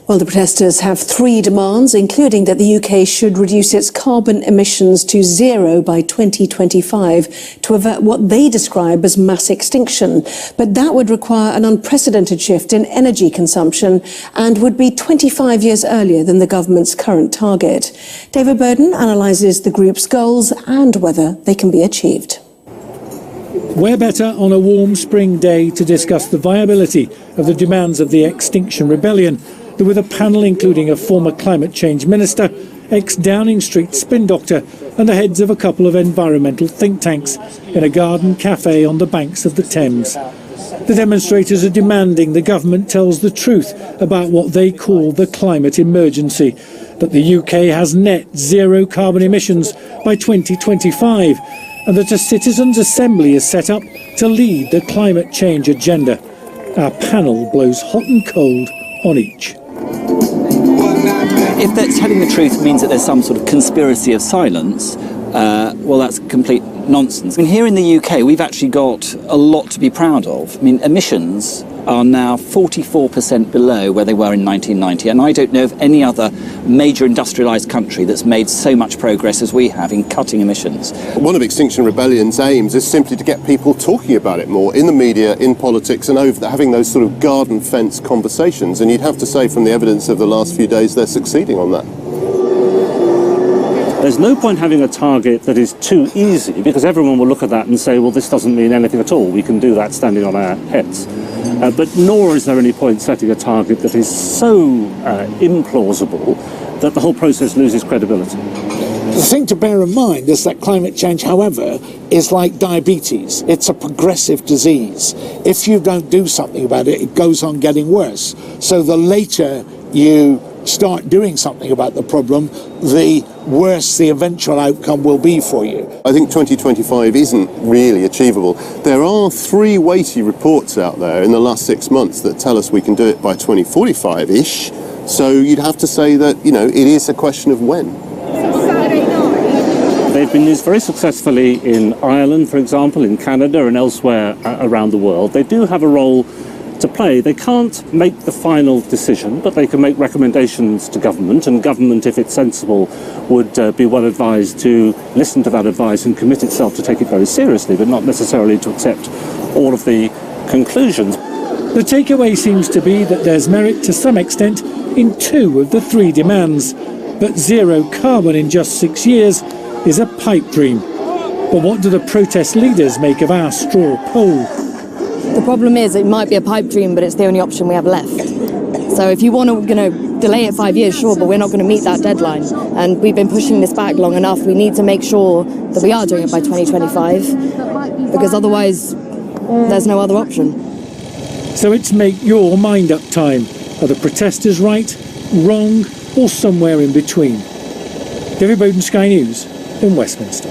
Well, the protesters have three demands, including that the UK should reduce its carbon emissions to zero by 2025 to avert what they describe as mass extinction. But that would require an unprecedented shift in energy consumption and would be 25 years earlier than the government's current target. David Burden analyses the group's goals and whether they can be achieved. Where better on a warm spring day to discuss the viability of the demands of the Extinction Rebellion than with a panel including a former climate change minister, ex-Downing Street spin doctor and the heads of a couple of environmental think tanks in a garden cafe on the banks of the Thames. The demonstrators are demanding the government tells the truth about what they call the climate emergency, that the UK has net zero carbon emissions by 2025 and that a citizens' assembly is set up to lead the climate change agenda. Our panel blows hot and cold on each. If they're telling the truth means that there's some sort of conspiracy of silence, well, that's complete nonsense. I mean, here in the UK, we've actually got a lot to be proud of. I mean, emissions are now 44% below where they were in 1990, and I don't know of any other major industrialised country that's made so much progress as we have in cutting emissions. One of Extinction Rebellion's aims is simply to get people talking about it more in the media, in politics, and having those sort of garden fence conversations, and you'd have to say from the evidence of the last few days they're succeeding on that. There's no point having a target that is too easy, because everyone will look at that and say, well, this doesn't mean anything at all. We can do that standing on our heads. But nor is there any point setting a target that is so implausible that the whole process loses credibility. The thing to bear in mind is that climate change, however, is like diabetes. It's a progressive disease. If you don't do something about it, it goes on getting worse. So the later you start doing something about the problem, the worse the eventual outcome will be for you. I think 2025 isn't really achievable. There are three weighty reports out there in the last 6 months that tell us we can do it by 2045-ish. So you'd have to say that, you know, it is a question of when. They've been used very successfully in Ireland, for example, in Canada and elsewhere around the world. They do have a role to play. They can't make the final decision, but they can make recommendations to government, and government, if it's sensible, would be well advised to listen to that advice and commit itself to take it very seriously, but not necessarily to accept all of the conclusions. The takeaway seems to be that there's merit to some extent in two of the three demands, but zero carbon in just 6 years is a pipe dream. But what do the protest leaders make of our straw poll? The problem is it might be a pipe dream, but it's the only option we have left. So if you want to delay it 5 years, sure, but we're not going to meet that deadline. And we've been pushing this back long enough. We need to make sure that we are doing it by 2025, because otherwise there's no other option. So it's make your mind up time. Are the protesters right, wrong, or somewhere in between? David Bowden, Sky News in Westminster.